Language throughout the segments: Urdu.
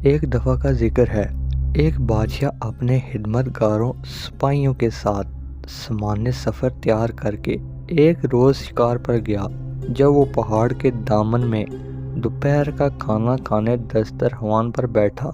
ایک دفعہ کا ذکر ہے، ایک بادشاہ اپنے خدمتگاروں سپاہیوں کے ساتھ سامانیہ سفر تیار کر کے ایک روز شکار پر گیا۔ جب وہ پہاڑ کے دامن میں دوپہر کا کھانا کھانے دسترخوان پر بیٹھا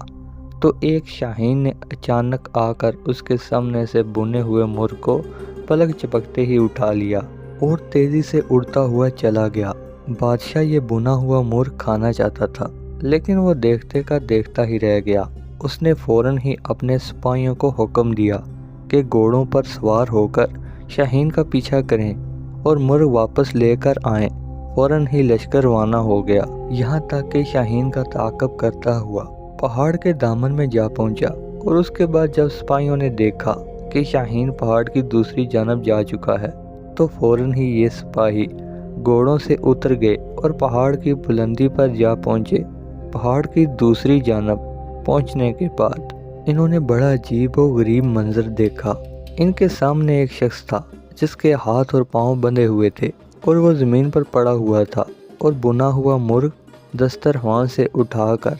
تو ایک شاہین نے اچانک آ کر اس کے سامنے سے بنے ہوئے مرغ کو پلک جھپکتے ہی اٹھا لیا اور تیزی سے اڑتا ہوا چلا گیا۔ بادشاہ یہ بنا ہوا مرغ کھانا چاہتا تھا، لیکن وہ دیکھتے کا دیکھتا ہی رہ گیا۔ اس نے فوراً ہی اپنے سپاہیوں کو حکم دیا کہ گھوڑوں پر سوار ہو کر شاہین کا پیچھا کریں اور مرغ واپس لے کر آئیں۔ فوراً ہی لشکر روانہ ہو گیا، یہاں تک کہ شاہین کا تعاقب کرتا ہوا پہاڑ کے دامن میں جا پہنچا، اور اس کے بعد جب سپاہیوں نے دیکھا کہ شاہین پہاڑ کی دوسری جانب جا چکا ہے تو فوراً ہی یہ سپاہی گھوڑوں سے اتر گئے اور پہاڑ کی بلندی پر جا پہنچے۔ پہاڑ کی دوسری جانب پہنچنے کے بعد انہوں نے بڑا عجیب و غریب منظر دیکھا۔ ان کے سامنے ایک شخص تھا جس کے ہاتھ اور پاؤں بندھے ہوئے تھے اور وہ زمین پر پڑا ہوا تھا، اور بنا ہوا مرغ دسترخوان سے اٹھا کر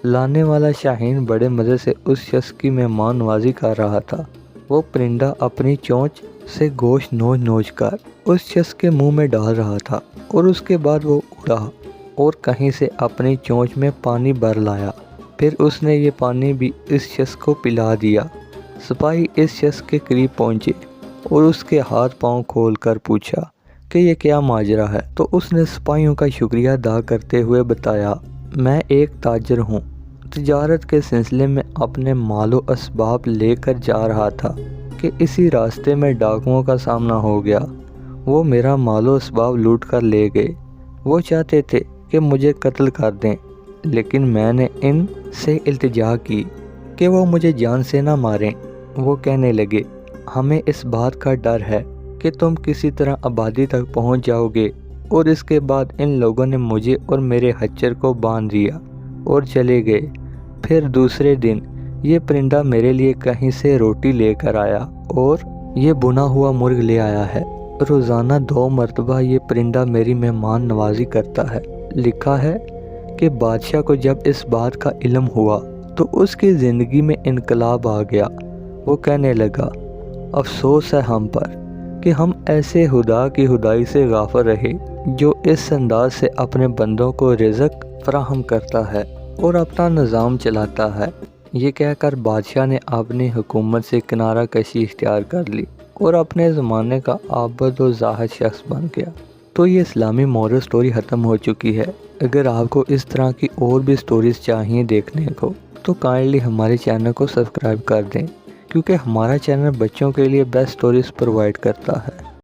لانے والا شاہین بڑے مزے سے اس شخص کی مہمان نوازی کر رہا تھا۔ وہ پرندہ اپنی چونچ سے گوشت نوچ نوچ کر اس شخص کے منہ میں ڈال رہا تھا، اور اس کے بعد وہ اڑا اور کہیں سے اپنی چونچ میں پانی بھر لایا۔ پھر اس نے یہ پانی بھی اس شخص کو پلا دیا۔ سپاہی اس شخص کے قریب پہنچے اور اس کے ہاتھ پاؤں کھول کر پوچھا کہ یہ کیا ماجرا ہے، تو اس نے سپاہیوں کا شکریہ ادا کرتے ہوئے بتایا، میں ایک تاجر ہوں، تجارت کے سلسلے میں اپنے مال و اسباب لے کر جا رہا تھا کہ اسی راستے میں ڈاکوؤں کا سامنا ہو گیا۔ وہ میرا مال و اسباب لوٹ کر لے گئے۔ وہ چاہتے تھے کہ مجھے قتل کر دیں، لیکن میں نے ان سے التجا کی کہ وہ مجھے جان سے نہ ماریں۔ وہ کہنے لگے، ہمیں اس بات کا ڈر ہے کہ تم کسی طرح آبادی تک پہنچ جاؤ گے، اور اس کے بعد ان لوگوں نے مجھے اور میرے خچر کو باندھ دیا اور چلے گئے۔ پھر دوسرے دن یہ پرندہ میرے لیے کہیں سے روٹی لے کر آیا اور یہ بنا ہوا مرغ لے آیا ہے۔ روزانہ 2 مرتبہ یہ پرندہ میری مہمان نوازی کرتا ہے۔ لکھا ہے کہ بادشاہ کو جب اس بات کا علم ہوا تو اس کی زندگی میں انقلاب آ گیا۔ وہ کہنے لگا، افسوس ہے ہم پر کہ ہم ایسے خدا کی خدائی سے غافل رہے جو اس انداز سے اپنے بندوں کو رزق فراہم کرتا ہے اور اپنا نظام چلاتا ہے۔ یہ کہہ کر بادشاہ نے اپنی حکومت سے کنارہ کشی اختیار کر لی اور اپنے زمانے کا عابد و زاہد شخص بن گیا۔ تو یہ اسلامی مورل سٹوری ختم ہو چکی ہے۔ اگر آپ کو اس طرح کی اور بھی سٹوریز چاہیے دیکھنے کو تو کائنڈلی ہمارے چینل کو سبسکرائب کر دیں، کیونکہ ہمارا چینل بچوں کے لیے بیسٹ سٹوریز پرووائڈ کرتا ہے۔